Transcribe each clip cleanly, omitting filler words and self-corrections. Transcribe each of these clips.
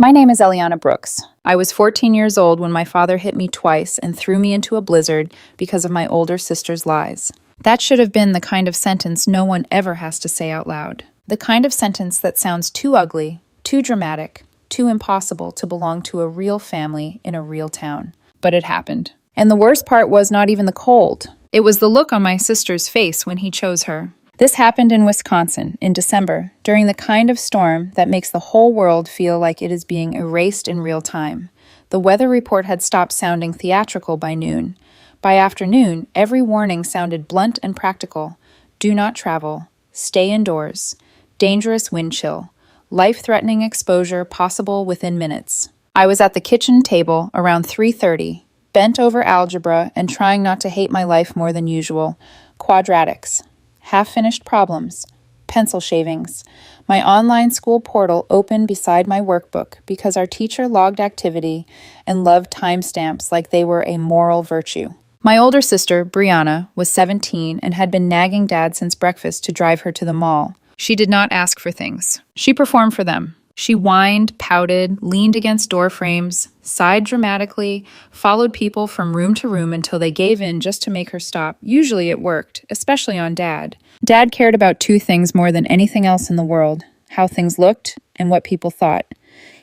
My name is Eliana Brooks. I was 14 years old when my father hit me twice and threw me into a blizzard because of my older sister's lies. That should have been the kind of sentence no one ever has to say out loud. The kind of sentence that sounds too ugly, too dramatic, too impossible to belong to a real family in a real town. But it happened. And the worst part was not even the cold. It was the look on my sister's face when he chose her. This happened in Wisconsin in December, during the kind of storm that makes the whole world feel like it is being erased in real time. The weather report had stopped sounding theatrical by noon. By afternoon, every warning sounded blunt and practical. Do not travel. Stay indoors. Dangerous wind chill. Life-threatening exposure possible within minutes. I was at the kitchen table around 3:30, bent over algebra and trying not to hate my life more than usual. Quadratics. Half-finished problems, pencil shavings. My online school portal opened beside my workbook because our teacher logged activity and loved timestamps like they were a moral virtue. My older sister, Brianna, was 17 and had been nagging Dad since breakfast to drive her to the mall. She did not ask for things. She performed for them. She whined, pouted, leaned against door frames, sighed dramatically, followed people from room to room until they gave in just to make her stop. Usually it worked, especially on Dad. Dad cared about two things more than anything else in the world: how things looked and what people thought.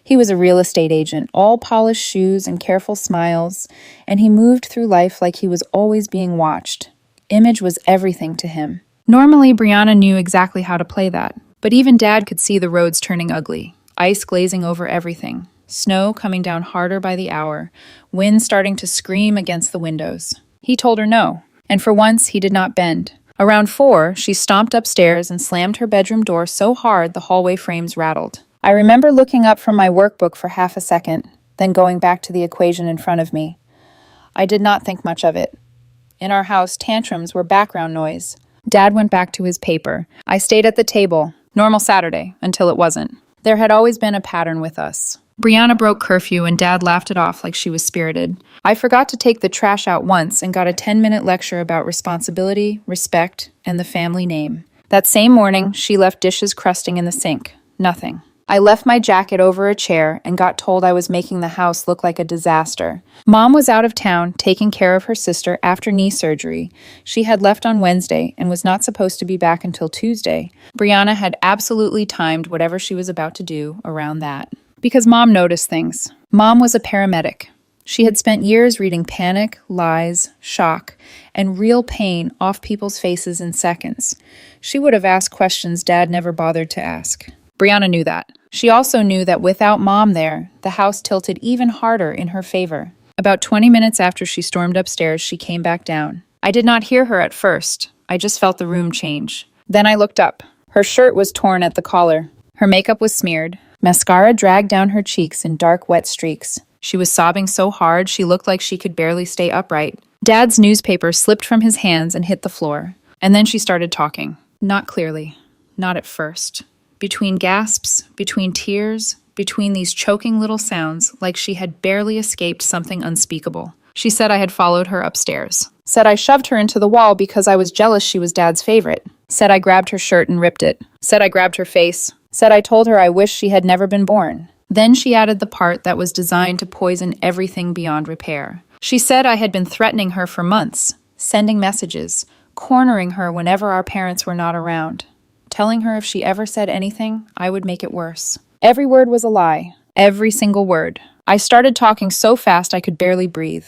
He was a real estate agent, all polished shoes and careful smiles, and he moved through life like he was always being watched. Image was everything to him. Normally, Brianna knew exactly how to play that, but even Dad could see the roads turning ugly. Ice glazing over everything, snow coming down harder by the hour, wind starting to scream against the windows. He told her no, and for once he did not bend. Around 4, she stomped upstairs and slammed her bedroom door so hard the hallway frames rattled. I remember looking up from my workbook for half a second, then going back to the equation in front of me. I did not think much of it. In our house, tantrums were background noise. Dad went back to his paper. I stayed at the table. Normal Saturday, until it wasn't. There had always been a pattern with us. Brianna broke curfew and Dad laughed it off like she was spirited. I forgot to take the trash out once and got a 10-minute lecture about responsibility, respect, and the family name. That same morning, she left dishes crusting in the sink. Nothing. I left my jacket over a chair and got told I was making the house look like a disaster. Mom was out of town taking care of her sister after knee surgery. She had left on Wednesday and was not supposed to be back until Tuesday. Brianna had absolutely timed whatever she was about to do around that. Because Mom noticed things. Mom was a paramedic. She had spent years reading panic, lies, shock, and real pain off people's faces in seconds. She would have asked questions Dad never bothered to ask. Brianna knew that. She also knew that without Mom there, the house tilted even harder in her favor. About 20 minutes after she stormed upstairs, she came back down. I did not hear her at first. I just felt the room change. Then I looked up. Her shirt was torn at the collar. Her makeup was smeared. Mascara dragged down her cheeks in dark, wet streaks. She was sobbing so hard she looked like she could barely stay upright. Dad's newspaper slipped from his hands and hit the floor. And then she started talking. Not clearly. Not at first. Between gasps, between tears, between these choking little sounds, like she had barely escaped something unspeakable. She said I had followed her upstairs. Said I shoved her into the wall because I was jealous she was Dad's favorite. Said I grabbed her shirt and ripped it. Said I grabbed her face. Said I told her I wished she had never been born. Then she added the part that was designed to poison everything beyond repair. She said I had been threatening her for months, sending messages, cornering her whenever our parents were not around. Telling her if she ever said anything, I would make it worse. Every word was a lie. Every single word. I started talking so fast I could barely breathe.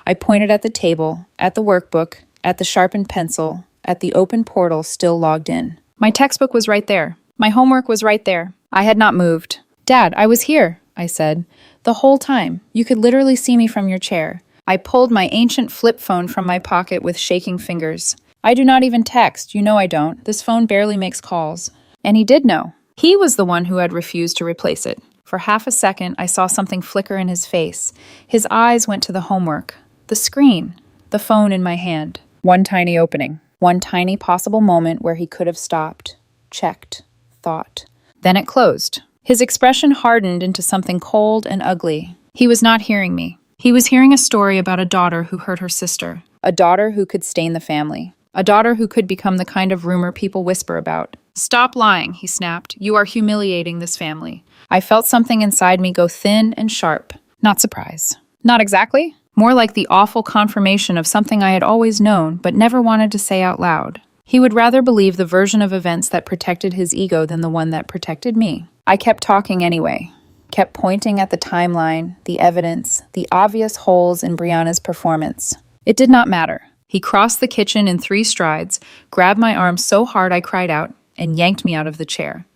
I pointed at the table, at the workbook, at the sharpened pencil, at the open portal still logged in. My textbook was right there. My homework was right there. I had not moved. Dad, I was here, I said. The whole time. You could literally see me from your chair. I pulled my ancient flip phone from my pocket with shaking fingers. I do not even text. You know I don't. This phone barely makes calls. And he did know. He was the one who had refused to replace it. For half a second, I saw something flicker in his face. His eyes went to the homework. The screen. The phone in my hand. One tiny opening. One tiny possible moment where he could have stopped. Checked. Thought. Then it closed. His expression hardened into something cold and ugly. He was not hearing me. He was hearing a story about a daughter who hurt her sister. A daughter who could stain the family. A daughter who could become the kind of rumor people whisper about. Stop lying, he snapped. You are humiliating this family. I felt something inside me go thin and sharp. Not surprise. Not exactly. More like the awful confirmation of something I had always known but never wanted to say out loud. He would rather believe the version of events that protected his ego than the one that protected me. I kept talking anyway, kept pointing at the timeline, the evidence, the obvious holes in Brianna's performance. It did not matter. He crossed the kitchen in 3 strides, grabbed my arm so hard I cried out, and yanked me out of the chair.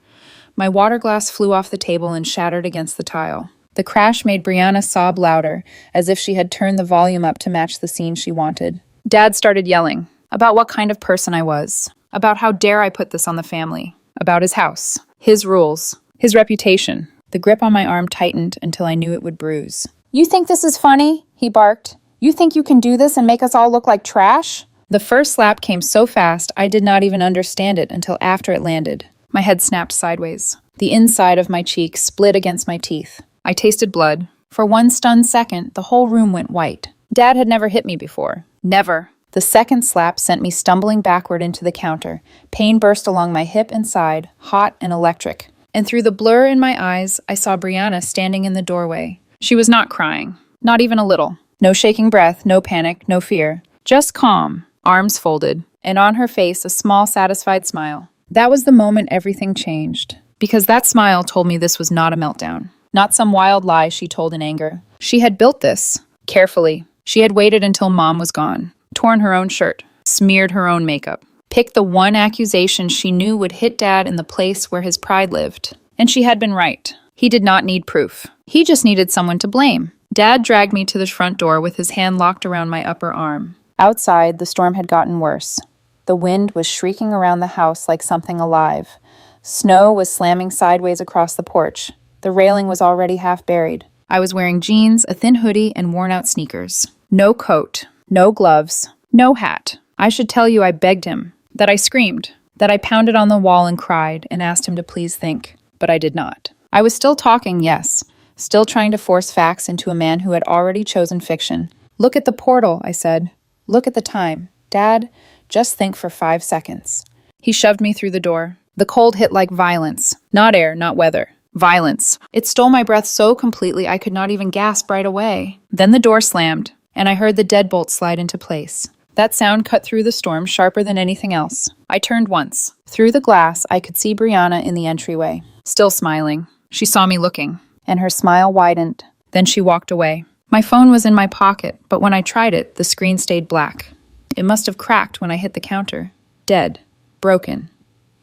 My water glass flew off the table and shattered against the tile. The crash made Brianna sob louder, as if she had turned the volume up to match the scene she wanted. Dad started yelling about what kind of person I was, about how dare I put this on the family, about his house, his rules, his reputation. The grip on my arm tightened until I knew it would bruise. "You think this is funny?" he barked. "You think you can do this and make us all look like trash?" The first slap came so fast I did not even understand it until after it landed. My head snapped sideways. The inside of my cheek split against my teeth. I tasted blood. For one stunned second, the whole room went white. Dad had never hit me before. Never. The second slap sent me stumbling backward into the counter. Pain burst along my hip and side, hot and electric. And through the blur in my eyes, I saw Brianna standing in the doorway. She was not crying. Not even a little. No shaking breath, no panic, no fear. Just calm, arms folded, and on her face a small, satisfied smile. That was the moment everything changed. Because that smile told me this was not a meltdown. Not some wild lie she told in anger. She had built this. Carefully. She had waited until Mom was gone. Torn her own shirt. Smeared her own makeup. Picked the one accusation she knew would hit Dad in the place where his pride lived. And she had been right. He did not need proof. He just needed someone to blame. Dad dragged me to the front door with his hand locked around my upper arm. Outside, the storm had gotten worse. The wind was shrieking around the house like something alive. Snow was slamming sideways across the porch. The railing was already half buried. I was wearing jeans, a thin hoodie, and worn-out sneakers. No coat, no gloves, no hat. I should tell you I begged him, that I screamed, that I pounded on the wall and cried and asked him to please think, but I did not. I was still talking, yes, still trying to force facts into a man who had already chosen fiction. "Look at the portal," I said. "Look at the time. Dad, just think for 5 seconds." He shoved me through the door. The cold hit like violence. Not air, not weather. Violence. It stole my breath so completely I could not even gasp right away. Then the door slammed, and I heard the deadbolt slide into place. That sound cut through the storm sharper than anything else. I turned once. Through the glass, I could see Brianna in the entryway, still smiling. She saw me looking, and her smile widened. Then she walked away. My phone was in my pocket, but when I tried it, the screen stayed black. It must have cracked when I hit the counter. Dead. Broken.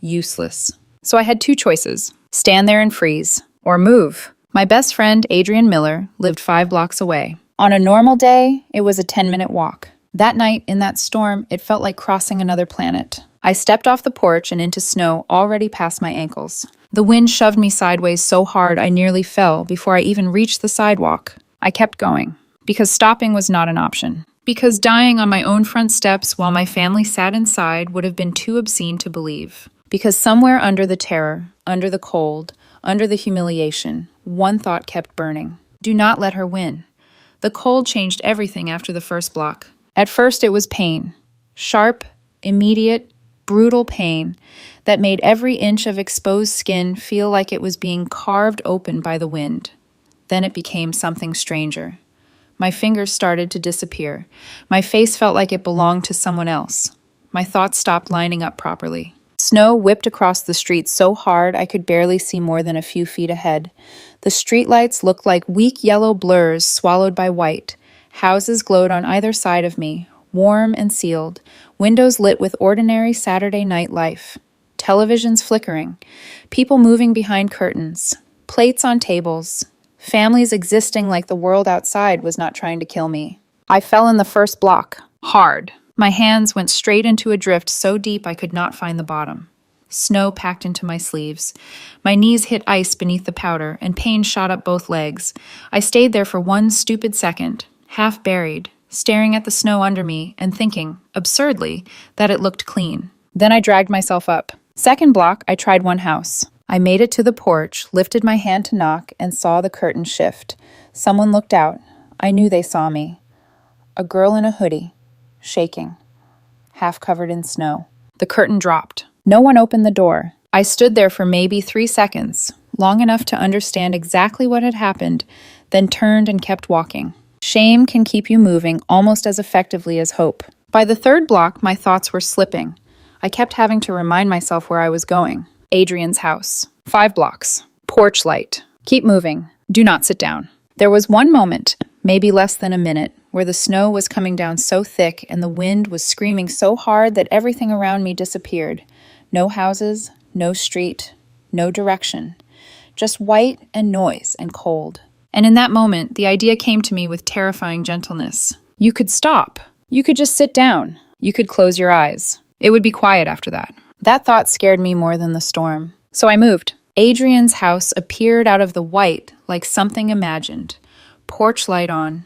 Useless. So I had 2 choices. Stand there and freeze, or move. My best friend, Adrian Miller, lived 5 blocks away. On a normal day, it was a 10-minute walk. That night, in that storm, it felt like crossing another planet. I stepped off the porch and into snow already past my ankles. The wind shoved me sideways so hard I nearly fell before I even reached the sidewalk. I kept going, because stopping was not an option. Because dying on my own front steps while my family sat inside would have been too obscene to believe. Because somewhere under the terror, under the cold, under the humiliation, one thought kept burning. Do not let her win. The cold changed everything after the first block. At first it was pain. Sharp, immediate, brutal pain that made every inch of exposed skin feel like it was being carved open by the wind. Then it became something stranger. My fingers started to disappear. My face felt like it belonged to someone else. My thoughts stopped lining up properly. Snow whipped across the street so hard I could barely see more than a few feet ahead. The streetlights looked like weak yellow blurs swallowed by white. Houses glowed on either side of me, warm and sealed, windows lit with ordinary Saturday night life. Televisions flickering, people moving behind curtains, plates on tables, families existing like the world outside was not trying to kill me. I fell in the first block, hard. My hands went straight into a drift so deep I could not find the bottom. Snow packed into my sleeves. My knees hit ice beneath the powder, and pain shot up both legs. I stayed there for one stupid second, half buried, staring at the snow under me and thinking, absurdly, that it looked clean. Then I dragged myself up. Second block, I tried one house. I made it to the porch, lifted my hand to knock, and saw the curtain shift. Someone looked out. I knew they saw me. A girl in a hoodie, shaking, half covered in snow. The curtain dropped. No one opened the door. I stood there for maybe 3 seconds, long enough to understand exactly what had happened, then turned and kept walking. Shame can keep you moving almost as effectively as hope. By the third block, my thoughts were slipping. I kept having to remind myself where I was going. Adrian's house. 5 blocks. Porch light. Keep moving. Do not sit down. There was one moment, maybe less than a minute, where the snow was coming down so thick and the wind was screaming so hard that everything around me disappeared. No houses, no street, no direction. Just white and noise and cold. And in that moment, the idea came to me with terrifying gentleness. You could stop. You could just sit down. You could close your eyes. It would be quiet after that. That thought scared me more than the storm. So I moved. Adrian's house appeared out of the white like something imagined. Porch light on.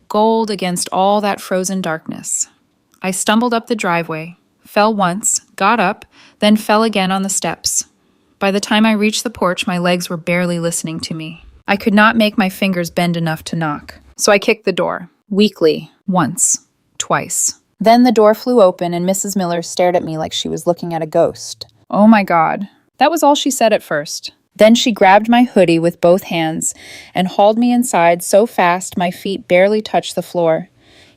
Gold against all that frozen darkness. I stumbled up the driveway, fell once, got up, then fell again on the steps. By the time I reached the porch, my legs were barely listening to me. I could not make my fingers bend enough to knock. So I kicked the door. Weakly. Once. Twice. Then the door flew open and Mrs. Miller stared at me like she was looking at a ghost. Oh my God. That was all she said at first. Then she grabbed my hoodie with both hands and hauled me inside so fast my feet barely touched the floor.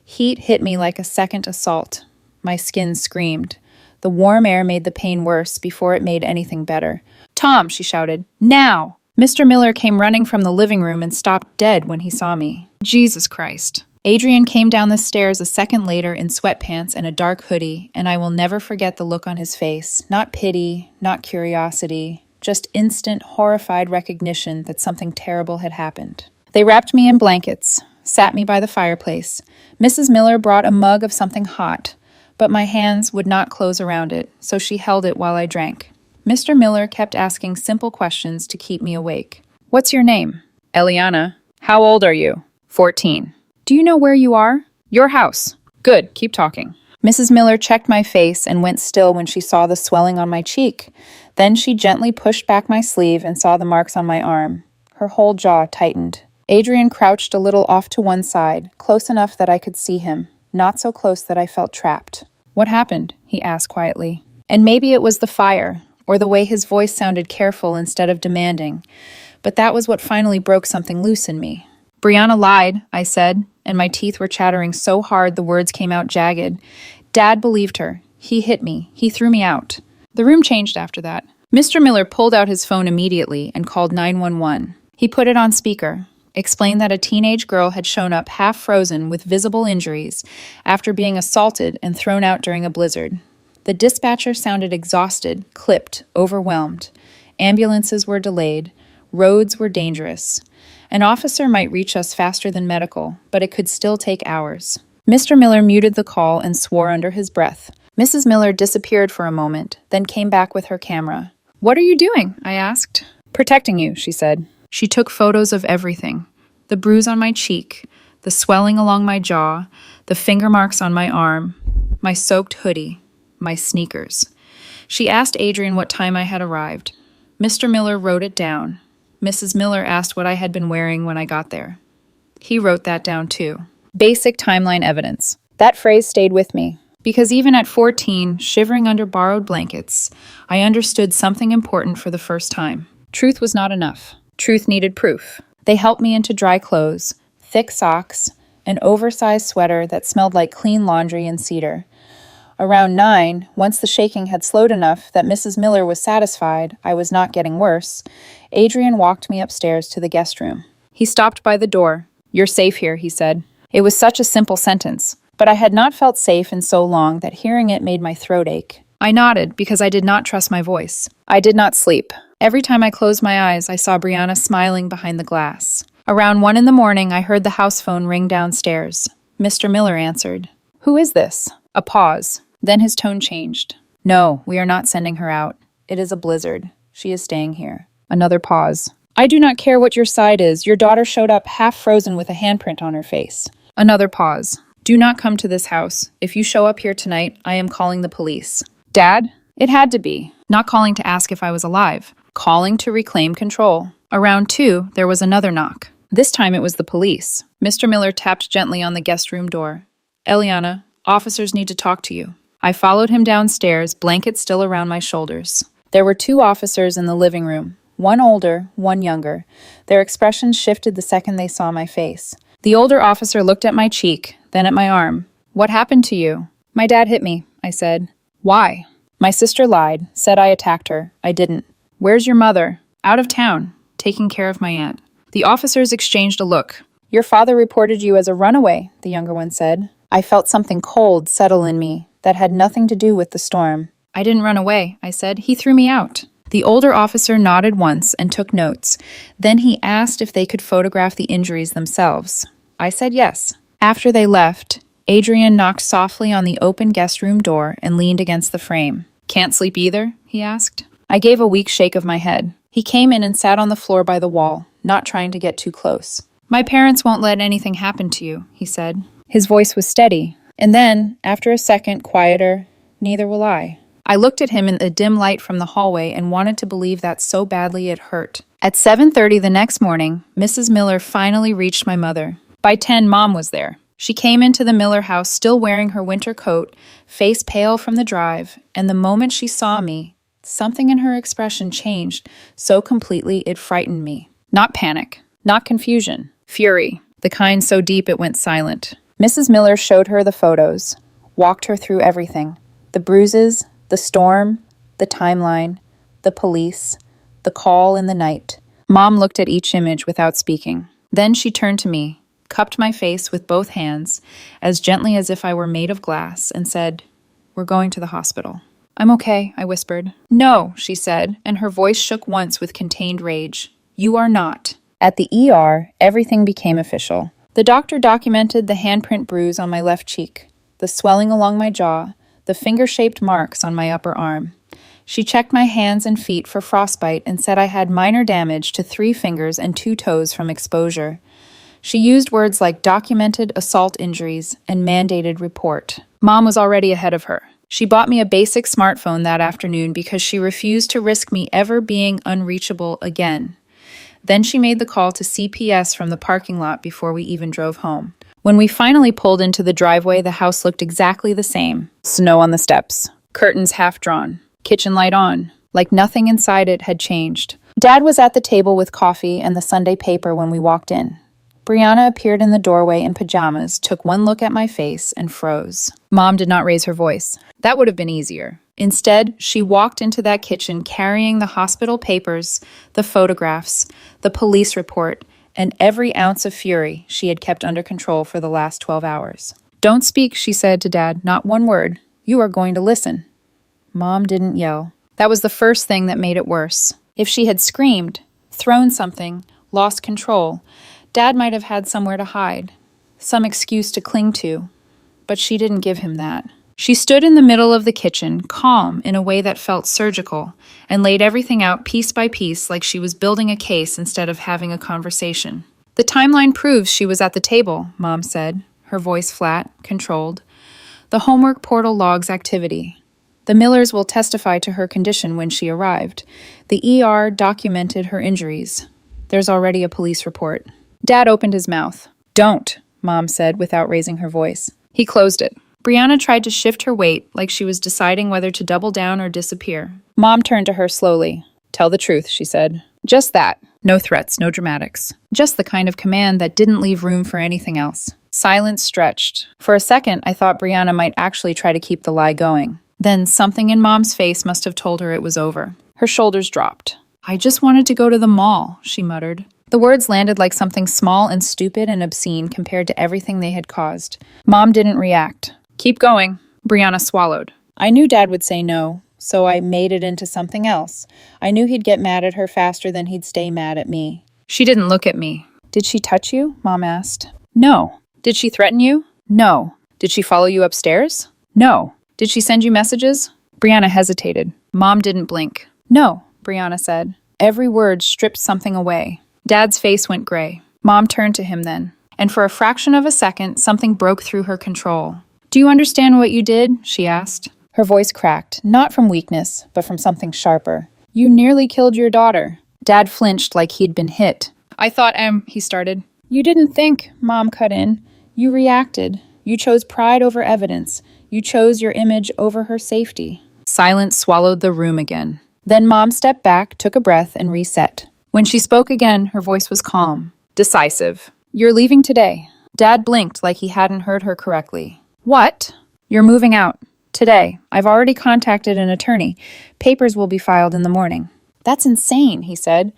Heat hit me like a second assault. My skin screamed. The warm air made the pain worse before it made anything better. "Tom," she shouted. "Now!" Mr. Miller came running from the living room and stopped dead when he saw me. Jesus Christ. Adrian came down the stairs a second later in sweatpants and a dark hoodie, and I will never forget the look on his face. Not pity, not curiosity, just instant, horrified recognition that something terrible had happened. They wrapped me in blankets, sat me by the fireplace. Mrs. Miller brought a mug of something hot, but my hands would not close around it, so she held it while I drank. Mr. Miller kept asking simple questions to keep me awake. "What's your name?" "Eliana." "How old are you?" 14. "Do you know where you are?" "Your house." "Good, keep talking." Mrs. Miller checked my face and went still when she saw the swelling on my cheek. Then she gently pushed back my sleeve and saw the marks on my arm. Her whole jaw tightened. Adrian crouched a little off to one side, close enough that I could see him, not so close that I felt trapped. "What happened?" he asked quietly. And maybe it was the fire, or the way his voice sounded careful instead of demanding, but that was what finally broke something loose in me. "Brianna lied," I said, and my teeth were chattering so hard the words came out jagged. "Dad believed her. He hit me. He threw me out." The room changed after that. Mr. Miller pulled out his phone immediately and called 911. He put it on speaker, explained that a teenage girl had shown up half frozen with visible injuries after being assaulted and thrown out during a blizzard. The dispatcher sounded exhausted, clipped, overwhelmed. Ambulances were delayed. Roads were dangerous. An officer might reach us faster than medical, but it could still take hours. Mr. Miller muted the call and swore under his breath. Mrs. Miller disappeared for a moment, then came back with her camera. "What are you doing?" I asked. "Protecting you," she said. She took photos of everything. The bruise on my cheek, the swelling along my jaw, the finger marks on my arm, my soaked hoodie, my sneakers. She asked Adrian what time I had arrived. Mr. Miller wrote it down. Mrs. Miller asked what I had been wearing when I got there. He wrote that down too. Basic timeline evidence. That phrase stayed with me, because even at 14, shivering under borrowed blankets, I understood something important for the first time. Truth was not enough. Truth needed proof. They helped me into dry clothes, thick socks, an oversized sweater that smelled like clean laundry and cedar. Around 9, once the shaking had slowed enough that Mrs. Miller was satisfied I was not getting worse, Adrian walked me upstairs to the guest room. He stopped by the door. "You're safe here," he said. It was such a simple sentence, but I had not felt safe in so long that hearing it made my throat ache. I nodded because I did not trust my voice. I did not sleep. Every time I closed my eyes, I saw Brianna smiling behind the glass. Around 1 in the morning, I heard the house phone ring downstairs. Mr. Miller answered. "Who is this?" A pause. Then his tone changed. "No, we are not sending her out. It is a blizzard. She is staying here." Another pause. "I do not care what your side is. Your daughter showed up half frozen with a handprint on her face." Another pause. "Do not come to this house. If you show up here tonight, I am calling the police." "Dad?" It had to be. Not calling to ask if I was alive. Calling to reclaim control. Around 2, there was another knock. This time it was the police. Mr. Miller tapped gently on the guest room door. "Eliana, officers need to talk to you." I followed him downstairs, blankets still around my shoulders. There were 2 officers in the living room, one older, one younger. Their expressions shifted the second they saw my face. The older officer looked at my cheek, then at my arm. "What happened to you?" "My dad hit me," I said. "Why?" My sister lied, said I attacked her. I didn't. "Where's your mother?" "Out of town, taking care of my aunt." The officers exchanged a look. "Your father reported you as a runaway," the younger one said. I felt something cold settle in me that had nothing to do with the storm. "I didn't run away," I said. "He threw me out." The older officer nodded once and took notes. Then he asked if they could photograph the injuries themselves. I said yes. After they left, Adrian knocked softly on the open guest room door and leaned against the frame. "Can't sleep either?" he asked. I gave a weak shake of my head. He came in and sat on the floor by the wall, not trying to get too close. "My parents won't let anything happen to you," he said. His voice was steady. And then, after a second, quieter, "Neither will I." I looked at him in the dim light from the hallway and wanted to believe that so badly it hurt. At 7:30 the next morning, Mrs. Miller finally reached my mother. By 10, Mom was there. She came into the Miller house still wearing her winter coat, face pale from the drive, and the moment she saw me, something in her expression changed so completely it frightened me. Not panic, not confusion, fury, the kind so deep it went silent. Mrs. Miller showed her the photos, walked her through everything. The bruises, the storm, the timeline, the police, the call in the night. Mom looked at each image without speaking. Then she turned to me, cupped my face with both hands, as gently as if I were made of glass, and said, "We're going to the hospital." "I'm okay," I whispered. "No," she said, and her voice shook once with contained rage. "You are not." At the ER, everything became official. The doctor documented the handprint bruise on my left cheek, the swelling along my jaw, the finger-shaped marks on my upper arm. She checked my hands and feet for frostbite and said I had minor damage to 3 fingers and 2 toes from exposure. She used words like documented assault injuries and mandated report. Mom was already ahead of her. She bought me a basic smartphone that afternoon because she refused to risk me ever being unreachable again. Then she made the call to CPS from the parking lot before we even drove home. When we finally pulled into the driveway, the house looked exactly the same. Snow on the steps, curtains half drawn, kitchen light on, like nothing inside it had changed. Dad was at the table with coffee and the Sunday paper when we walked in. Brianna appeared in the doorway in pajamas, took one look at my face, and froze. Mom did not raise her voice. That would have been easier. Instead, she walked into that kitchen carrying the hospital papers, the photographs, the police report, and every ounce of fury she had kept under control for the last 12 hours. "Don't speak," she said to Dad, "not one word. You are going to listen." Mom didn't yell. That was the first thing that made it worse. If she had screamed, thrown something, lost control, Dad might have had somewhere to hide, some excuse to cling to. But she didn't give him that. She stood in the middle of the kitchen, calm in a way that felt surgical, and laid everything out piece by piece like she was building a case instead of having a conversation. "The timeline proves she was at the table," Mom said, her voice flat, controlled. "The homework portal logs activity. The Millers will testify to her condition when she arrived. The ER documented her injuries. There's already a police report." Dad opened his mouth. "Don't," Mom said without raising her voice. He closed it. Brianna tried to shift her weight like she was deciding whether to double down or disappear. Mom turned to her slowly. "Tell the truth," she said. Just that. No threats, no dramatics. Just the kind of command that didn't leave room for anything else. Silence stretched. For a second, I thought Brianna might actually try to keep the lie going. Then something in Mom's face must have told her it was over. Her shoulders dropped. "I just wanted to go to the mall," she muttered. The words landed like something small and stupid and obscene compared to everything they had caused. Mom didn't react. "Keep going." Brianna swallowed. I knew Dad would say no, so I made it into something else. I knew he'd get mad at her faster than he'd stay mad at me. She didn't look at me. "Did she touch you?" Mom asked. "No." "Did she threaten you?" "No." "Did she follow you upstairs?" "No." "Did she send you messages?" Brianna hesitated. Mom didn't blink. "No," Brianna said. Every word stripped something away. Dad's face went gray. Mom turned to him then, and for a fraction of a second, something broke through her control. "Do you understand what you did?" she asked. Her voice cracked, not from weakness, but from something sharper. "You nearly killed your daughter." Dad flinched like he'd been hit. "I thought, he started. "You didn't think," Mom cut in. "You reacted. You chose pride over evidence. You chose your image over her safety." Silence swallowed the room again. Then Mom stepped back, took a breath, and reset. When she spoke again, her voice was calm, decisive. "You're leaving today." Dad blinked like he hadn't heard her correctly. "What?" "You're moving out. Today. I've already contacted an attorney. Papers will be filed in the morning." "That's insane," he said.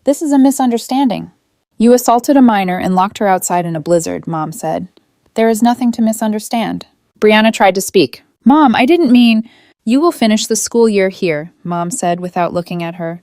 "This is a misunderstanding." "You assaulted a minor and locked her outside in a blizzard," Mom said. "There is nothing to misunderstand." Brianna tried to speak. "Mom, I didn't mean—" "You will finish the school year here," Mom said without looking at her.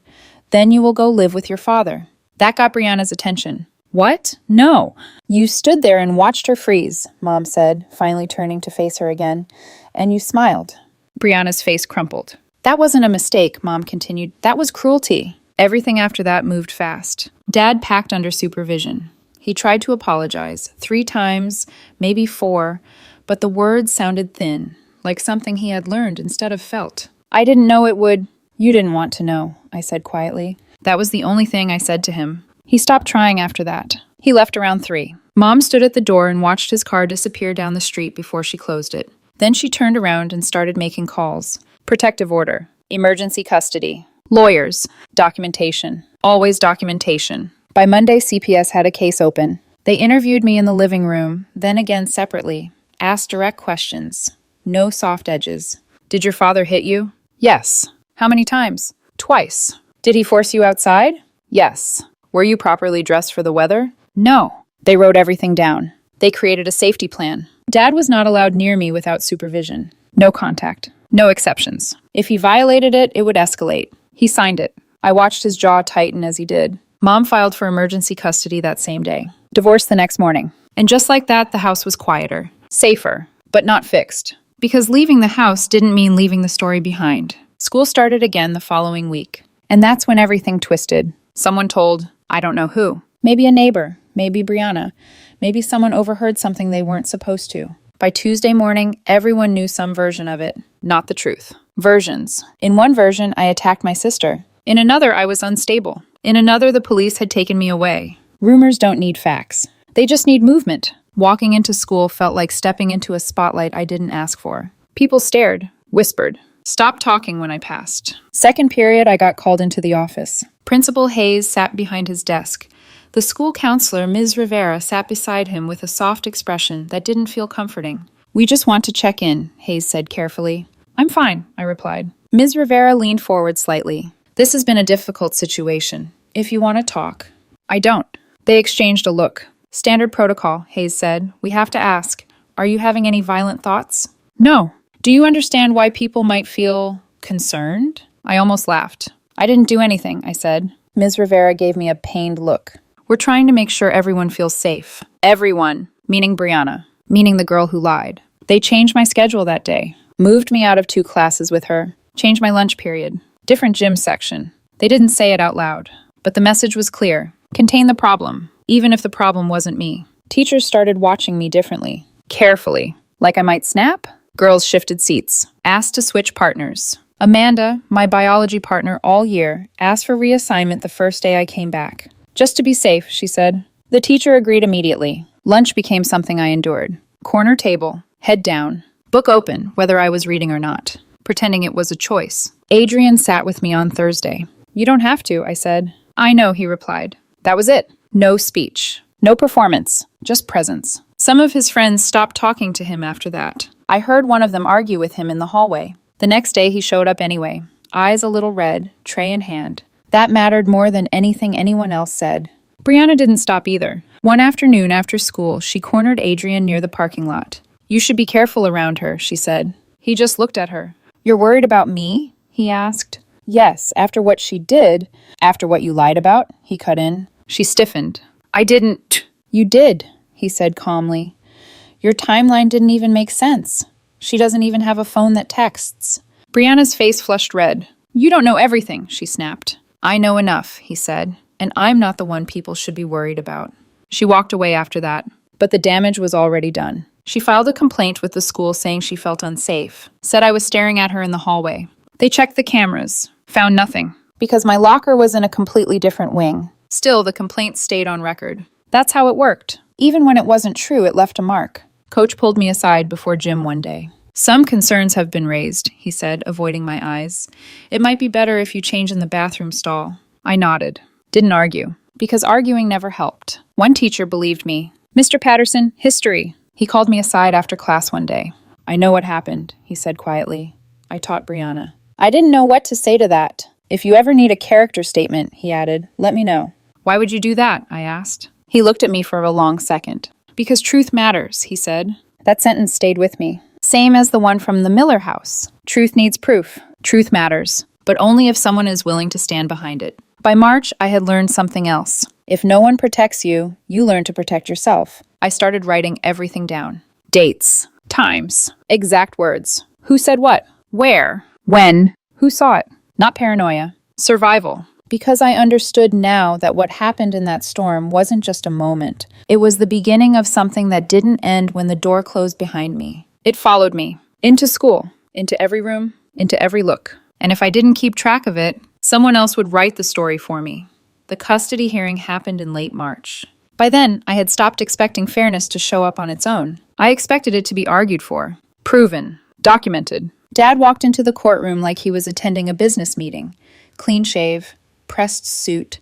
"Then you will go live with your father." That got Brianna's attention. "What? No." "You stood there and watched her freeze," Mom said, finally turning to face her again. "And you smiled." Brianna's face crumpled. "That wasn't a mistake," Mom continued. "That was cruelty." Everything after that moved fast. Dad packed under supervision. He tried to apologize 3 times, maybe 4, but the words sounded thin, like something he had learned instead of felt. "I didn't know it would—" "You didn't want to know," I said quietly. That was the only thing I said to him. He stopped trying after that. He left around 3. Mom stood at the door and watched his car disappear down the street before she closed it. Then she turned around and started making calls. Protective order, emergency custody, lawyers, documentation, always documentation. By Monday, CPS had a case open. They interviewed me in the living room, then again separately, asked direct questions. No soft edges. "Did your father hit you?" "Yes." "How many times?" "Twice." "Did he force you outside?" "Yes." "Were you properly dressed for the weather?" "No." They wrote everything down. They created a safety plan. Dad was not allowed near me without supervision. No contact. No exceptions. If he violated it, it would escalate. He signed it. I watched his jaw tighten as he did. Mom filed for emergency custody that same day. Divorce the next morning. And just like that, the house was quieter. Safer. But not fixed. Because leaving the house didn't mean leaving the story behind. School started again the following week. And that's when everything twisted. Someone told, I don't know who. Maybe a neighbor. Maybe Brianna. Maybe someone overheard something they weren't supposed to. By Tuesday morning, everyone knew some version of it. Not the truth. Versions. In one version, I attacked my sister. In another, I was unstable. In another, the police had taken me away. Rumors don't need facts. They just need movement. Walking into school felt like stepping into a spotlight I didn't ask for. People stared, whispered, stopped talking when I passed. Second period, I got called into the office. Principal Hayes sat behind his desk. The school counselor, Ms. Rivera, sat beside him with a soft expression that didn't feel comforting. "We just want to check in," Hayes said carefully. "I'm fine," I replied. Ms. Rivera leaned forward slightly. "This has been a difficult situation. If you want to talk." "I don't." They exchanged a look. "Standard protocol," Hayes said. "We have to ask, are you having any violent thoughts?" "No." "Do you understand why people might feel concerned?" I almost laughed. "I didn't do anything," I said. Ms. Rivera gave me a pained look. "We're trying to make sure everyone feels safe." Everyone, meaning Brianna, meaning the girl who lied. They changed my schedule that day, moved me out of 2 classes with her, changed my lunch period, different gym section. They didn't say it out loud, but the message was clear. Contain the problem, even if the problem wasn't me. Teachers started watching me differently, carefully, like I might snap. Girls shifted seats, asked to switch partners. Amanda, my biology partner all year, asked for reassignment the first day I came back. "Just to be safe," she said. The teacher agreed immediately. Lunch became something I endured. Corner table, head down, book open, whether I was reading or not, pretending it was a choice. Adrian sat with me on Thursday. "You don't have to," I said. "I know," he replied. That was it. No speech. No performance. Just presence. Some of his friends stopped talking to him after that. I heard one of them argue with him in the hallway. The next day he showed up anyway, eyes a little red, tray in hand. That mattered more than anything anyone else said. Brianna didn't stop either. One afternoon after school, she cornered Adrian near the parking lot. "You should be careful around her," she said. He just looked at her. "You're worried about me?" he asked. "Yes, after what she did." "After what you lied about?" he cut in. She stiffened. "I didn't." "You did," he said calmly. "Your timeline didn't even make sense. She doesn't even have a phone that texts." Brianna's face flushed red. "You don't know everything," she snapped. "I know enough," he said, "and I'm not the one people should be worried about." She walked away after that, but the damage was already done. She filed a complaint with the school saying she felt unsafe, said I was staring at her in the hallway. They checked the cameras, found nothing, because my locker was in a completely different wing. Still, the complaint stayed on record. That's how it worked. Even when it wasn't true, it left a mark. Coach pulled me aside before gym one day. Some concerns have been raised, he said, avoiding my eyes. It might be better if you change in the bathroom stall. I nodded. Didn't argue, because arguing never helped. One teacher believed me. Mr. Patterson, history. He called me aside after class one day. I know what happened, he said quietly. I taught Brianna. I didn't know what to say to that. If you ever need a character statement, he added, let me know. Why would you do that? I asked. He looked at me for a long second. Because truth matters, he said. That sentence stayed with me. Same as the one from the Miller house. Truth needs proof. Truth matters, but only if someone is willing to stand behind it. By March, I had learned something else. If no one protects you, you learn to protect yourself. I started writing everything down. Dates. Times. Exact words. Who said what? Where? When? Who saw it? Not paranoia. Survival. Because I understood now that what happened in that storm wasn't just a moment. It was the beginning of something that didn't end when the door closed behind me. It followed me. Into school. Into every room. Into every look. And if I didn't keep track of it, someone else would write the story for me. The custody hearing happened in late March. By then, I had stopped expecting fairness to show up on its own. I expected it to be argued for. Proven. Documented. Dad walked into the courtroom like he was attending a business meeting. Clean shave. Pressed suit,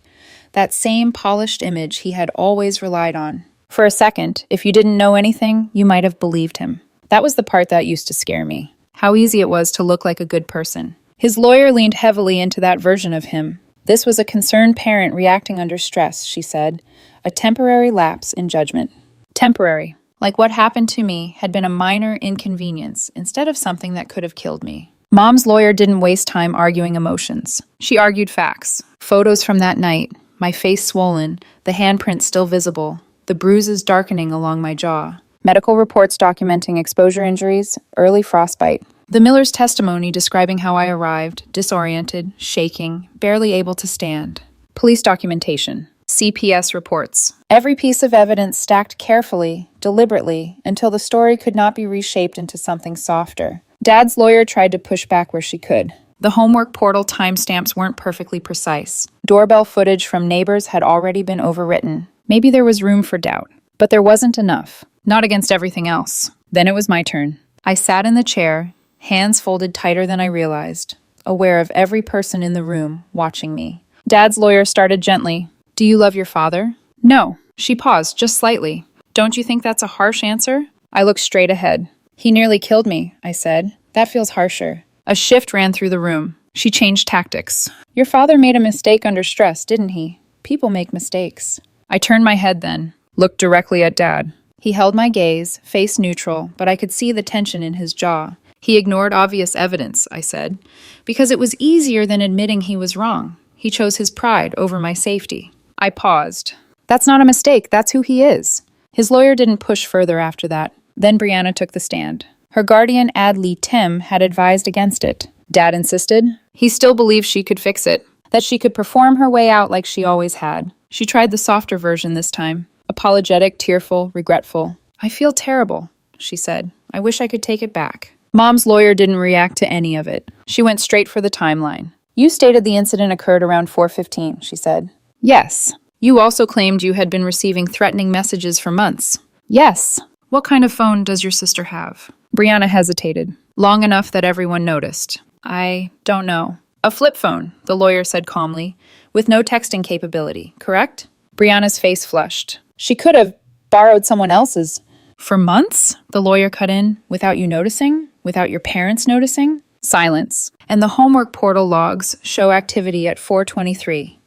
that same polished image he had always relied on. For a second, if you didn't know anything, you might have believed him. That was the part that used to scare me. How easy it was to look like a good person. His lawyer leaned heavily into that version of him. This was a concerned parent reacting under stress, she said. A temporary lapse in judgment. Temporary, like what happened to me had been a minor inconvenience instead of something that could have killed me. Mom's lawyer didn't waste time arguing emotions. She argued facts. Photos from that night, my face swollen, the handprint still visible, the bruises darkening along my jaw. Medical reports documenting exposure injuries, early frostbite. The Miller's testimony describing how I arrived, disoriented, shaking, barely able to stand. Police documentation. CPS reports. Every piece of evidence stacked carefully, deliberately, until the story could not be reshaped into something softer. Dad's lawyer tried to push back where she could. The homework portal timestamps weren't perfectly precise. Doorbell footage from neighbors had already been overwritten. Maybe there was room for doubt. But there wasn't enough. Not against everything else. Then it was my turn. I sat in the chair, hands folded tighter than I realized, aware of every person in the room watching me. Dad's lawyer started gently. Do you love your father? No. She paused, just slightly. Don't you think that's a harsh answer? I looked straight ahead. He nearly killed me, I said. That feels harsher. A shift ran through the room. She changed tactics. Your father made a mistake under stress, didn't he? People make mistakes. I turned my head then, looked directly at Dad. He held my gaze, face neutral, but I could see the tension in his jaw. He ignored obvious evidence, I said, because it was easier than admitting he was wrong. He chose his pride over my safety. I paused. That's not a mistake, that's who he is. His lawyer didn't push further after that. Then Brianna took the stand. Her guardian ad litem had advised against it. Dad insisted. He still believed she could fix it, that she could perform her way out like she always had. She tried the softer version this time. Apologetic, tearful, regretful. I feel terrible, she said. I wish I could take it back. Mom's lawyer didn't react to any of it. She went straight for the timeline. You stated the incident occurred around 4:15, she said. Yes. You also claimed you had been receiving threatening messages for months. Yes. What kind of phone does your sister have? Brianna hesitated, long enough that everyone noticed. I don't know. A flip phone, the lawyer said calmly, with no texting capability, correct? Brianna's face flushed. She could have borrowed someone else's. For months? The lawyer cut in, without you noticing? Without your parents noticing? Silence. And the homework portal logs show activity at 4:23.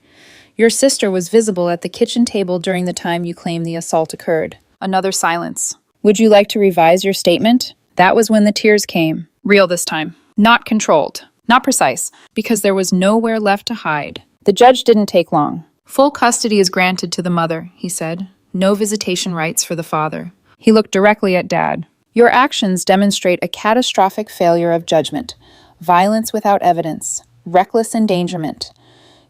Your sister was visible at the kitchen table during the time you claim the assault occurred. Another silence. Would you like to revise your statement? That was when the tears came. Real this time. Not controlled. Not precise. Because there was nowhere left to hide. The judge didn't take long. Full custody is granted to the mother, he said. No visitation rights for the father. He looked directly at Dad. Your actions demonstrate a catastrophic failure of judgment. Violence without evidence. Reckless endangerment.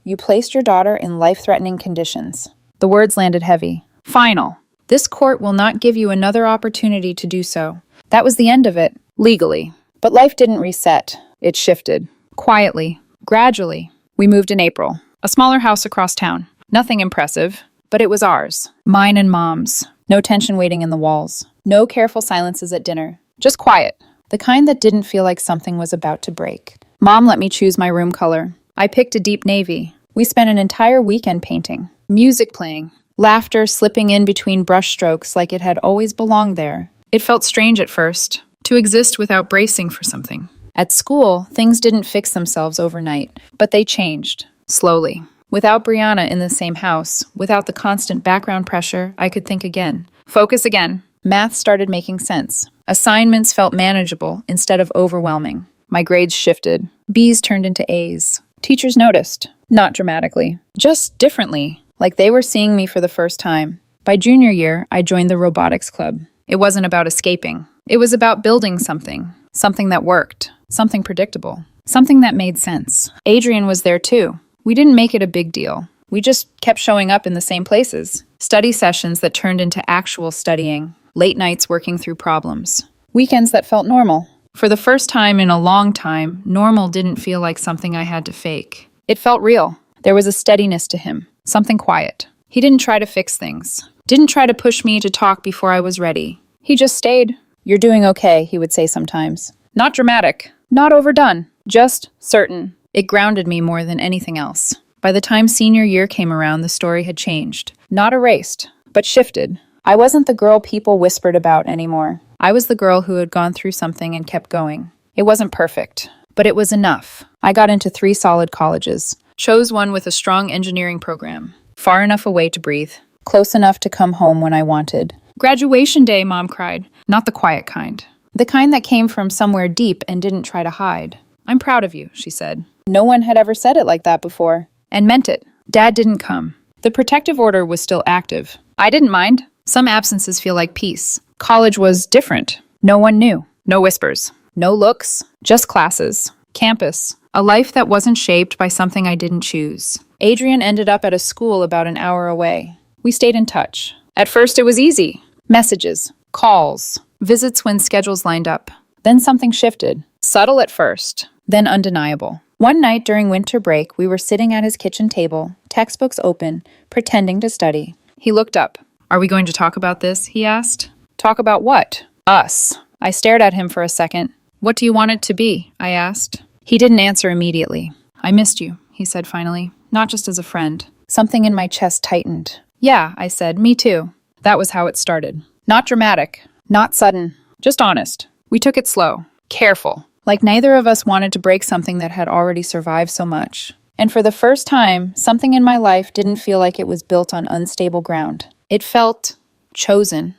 You placed your daughter in life-threatening conditions. The words landed heavy. Final. This court will not give you another opportunity to do so. That was the end of it, legally. But life didn't reset. It shifted. Quietly. Gradually. We moved in April. A smaller house across town. Nothing impressive, but it was ours. Mine and Mom's. No tension waiting in the walls. No careful silences at dinner. Just quiet. The kind that didn't feel like something was about to break. Mom let me choose my room color. I picked a deep navy. We spent an entire weekend painting. Music playing. Laughter slipping in between brushstrokes like it had always belonged there. It felt strange at first, to exist without bracing for something. At school, things didn't fix themselves overnight, but they changed, slowly. Without Brianna in the same house, without the constant background pressure, I could think again. Focus again. Math started making sense. Assignments felt manageable instead of overwhelming. My grades shifted. B's turned into A's. Teachers noticed. Not dramatically. Just differently. Like they were seeing me for the first time. By junior year, I joined the robotics club. It wasn't about escaping. It was about building something. Something that worked. Something predictable. Something that made sense. Adrian was there too. We didn't make it a big deal. We just kept showing up in the same places. Study sessions that turned into actual studying. Late nights working through problems. Weekends that felt normal. For the first time in a long time, normal didn't feel like something I had to fake. It felt real. There was a steadiness to him. Something quiet. He didn't try to fix things. Didn't try to push me to talk before I was ready. He just stayed. "You're doing okay," he would say sometimes. Not dramatic. Not overdone. Just certain. It grounded me more than anything else. By the time senior year came around, the story had changed. Not erased, but shifted. I wasn't the girl people whispered about anymore. I was the girl who had gone through something and kept going. It wasn't perfect, but it was enough. I got into 3 solid colleges. Chose one with a strong engineering program. Far enough away to breathe. Close enough to come home when I wanted. "Graduation day," Mom cried. Not the quiet kind. The kind that came from somewhere deep and didn't try to hide. "I'm proud of you," she said. No one had ever said it like that before. And meant it. Dad didn't come. The protective order was still active. I didn't mind. Some absences feel like peace. College was different. No one knew. No whispers. No looks. Just classes. Campus. A life that wasn't shaped by something I didn't choose. Adrian ended up at a school about an hour away. We stayed in touch. At first it was easy. Messages. Calls. Visits when schedules lined up. Then something shifted. Subtle at first. Then undeniable. One night during winter break, we were sitting at his kitchen table, textbooks open, pretending to study. He looked up. "Are we going to talk about this?" he asked. "Talk about what?" "Us." I stared at him for a second. "What do you want it to be?" I asked. He didn't answer immediately. "I missed you," he said finally, "not just as a friend." Something in my chest tightened. "Yeah," I said, "me too." That was how it started. Not dramatic, not sudden, just honest. We took it slow, careful, like neither of us wanted to break something that had already survived so much. And for the first time, something in my life didn't feel like it was built on unstable ground. It felt chosen.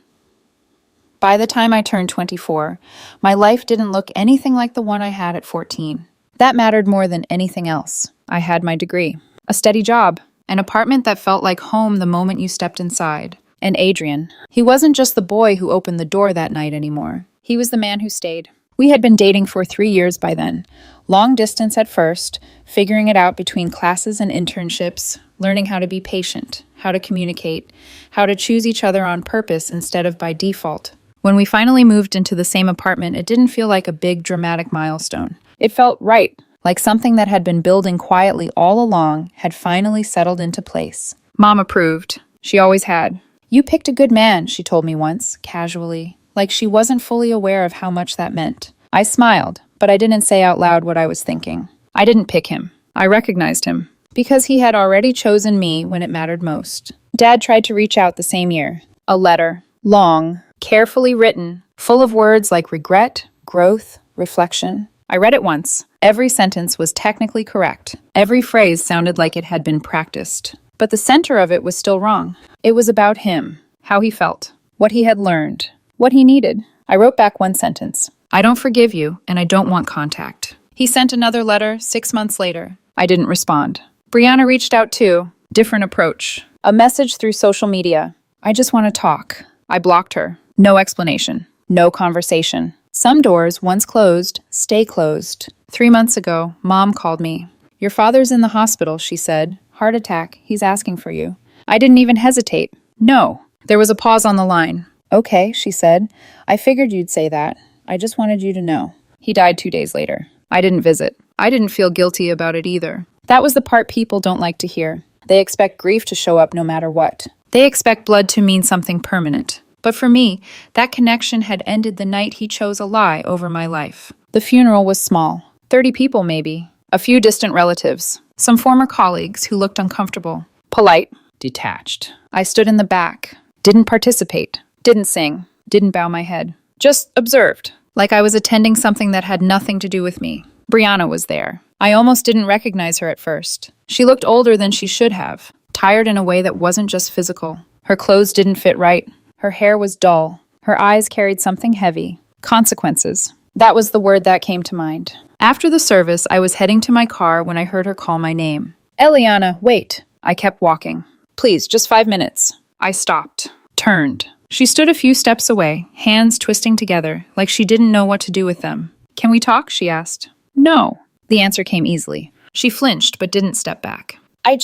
By the time I turned 24, my life didn't look anything like the one I had at 14. That mattered more than anything else. I had my degree, a steady job, an apartment that felt like home the moment you stepped inside. And Adrian, he wasn't just the boy who opened the door that night anymore. He was the man who stayed. We had been dating for 3 years by then. Long distance at first, figuring it out between classes and internships, learning how to be patient, how to communicate, how to choose each other on purpose instead of by default. When we finally moved into the same apartment, it didn't feel like a big dramatic milestone. It felt right, like something that had been building quietly all along had finally settled into place. Mom approved. She always had. "You picked a good man," she told me once, casually, like she wasn't fully aware of how much that meant. I smiled, but I didn't say out loud what I was thinking. I didn't pick him. I recognized him, because he had already chosen me when it mattered most. Dad tried to reach out the same year. A letter, long, carefully written, full of words like regret, growth, reflection. I read it once. Every sentence was technically correct. Every phrase sounded like it had been practiced. But the center of it was still wrong. It was about him, how he felt, what he had learned, what he needed. I wrote back one sentence. "I don't forgive you, and I don't want contact." He sent another letter 6 months later. I didn't respond. Brianna reached out too. Different approach. A message through social media. "I just want to talk." I blocked her. No explanation. No conversation. Some doors, once closed, stay closed. 3 months ago, Mom called me. "Your father's in the hospital," she said. "Heart attack. He's asking for you." I didn't even hesitate. No. There was a pause on the line. "Okay," she said. "I figured you'd say that. I just wanted you to know." He died 2 days later. I didn't visit. I didn't feel guilty about it either. That was the part people don't like to hear. They expect grief to show up no matter what. They expect blood to mean something permanent. But for me, that connection had ended the night he chose a lie over my life. The funeral was small, 30 people maybe, a few distant relatives, some former colleagues who looked uncomfortable, polite, detached. I stood in the back, didn't participate, didn't sing, didn't bow my head, just observed, like I was attending something that had nothing to do with me. Brianna was there. I almost didn't recognize her at first. She looked older than she should have, tired in a way that wasn't just physical. Her clothes didn't fit right. Her hair was dull. Her eyes carried something heavy. Consequences. That was the word that came to mind. After the service, I was heading to my car when I heard her call my name. Eliana, wait. I kept walking. Please, just 5 minutes. I stopped. Turned. She stood a few steps away, hands twisting together, like she didn't know what to do with them. Can we talk? She asked. No. The answer came easily. She flinched, but didn't step back. I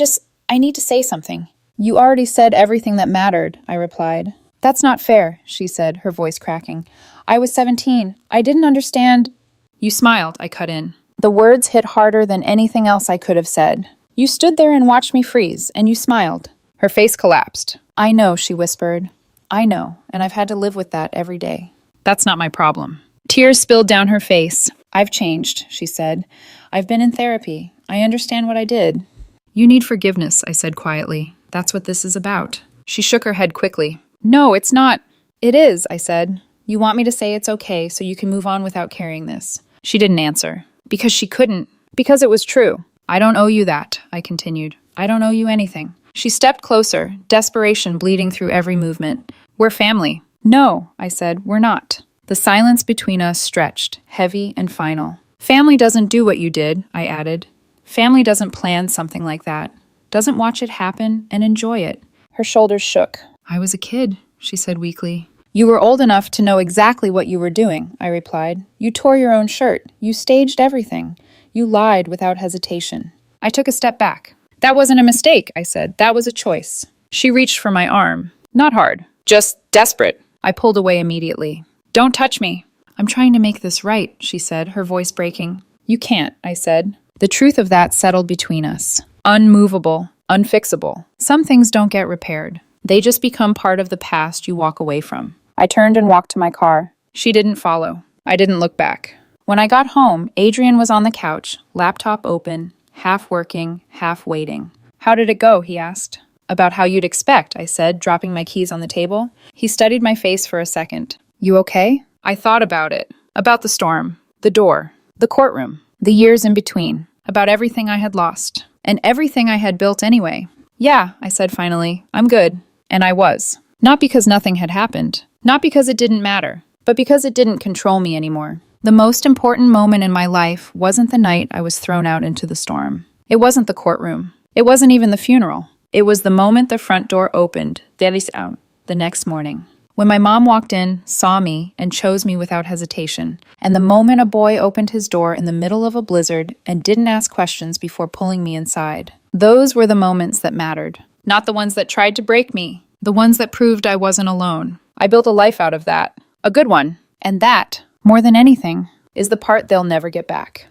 need to say something. You already said everything that mattered, I replied. That's not fair, she said, her voice cracking. I was 17. I didn't understand. You smiled, I cut in. The words hit harder than anything else I could have said. You stood there and watched me freeze, and you smiled. Her face collapsed. I know, she whispered. I know, and I've had to live with that every day. That's not my problem. Tears spilled down her face. I've changed, she said. I've been in therapy. I understand what I did. You need forgiveness, I said quietly. That's what this is about. She shook her head quickly. No, it's not. It is, I said. You want me to say it's okay so you can move on without carrying this. She didn't answer. Because she couldn't. Because it was true. I don't owe you that, I continued. I don't owe you anything. She stepped closer, desperation bleeding through every movement. We're family. No, I said, we're not. The silence between us stretched, heavy and final. Family doesn't do what you did, I added. Family doesn't plan something like that. Doesn't watch it happen and enjoy it. Her shoulders shook. I was a kid, she said weakly. You were old enough to know exactly what you were doing, I replied. You tore your own shirt. You staged everything. You lied without hesitation. I took a step back. That wasn't a mistake, I said. That was a choice. She reached for my arm. Not hard. Just desperate. I pulled away immediately. Don't touch me. I'm trying to make this right, she said, her voice breaking. You can't, I said. The truth of that settled between us. Unmovable, unfixable. Some things don't get repaired. They just become part of the past you walk away from. I turned and walked to my car. She didn't follow. I didn't look back. When I got home, Adrian was on the couch, laptop open, half working, half waiting. How did it go? He asked. About how you'd expect, I said, dropping my keys on the table. He studied my face for a second. You okay? I thought about it. About the storm, the door, the courtroom, the years in between, about everything I had lost, and everything I had built anyway. Yeah, I said finally, I'm good. And I was. Not because nothing had happened, not because it didn't matter, but because it didn't control me anymore. The most important moment in my life wasn't the night I was thrown out into the storm. It wasn't the courtroom. It wasn't even the funeral. It was the moment the front door opened, the next morning. When my mom walked in, saw me, and chose me without hesitation. And the moment a boy opened his door in the middle of a blizzard and didn't ask questions before pulling me inside. Those were the moments that mattered. Not the ones that tried to break me. The ones that proved I wasn't alone. I built a life out of that. A good one. And that, more than anything, is the part they'll never get back.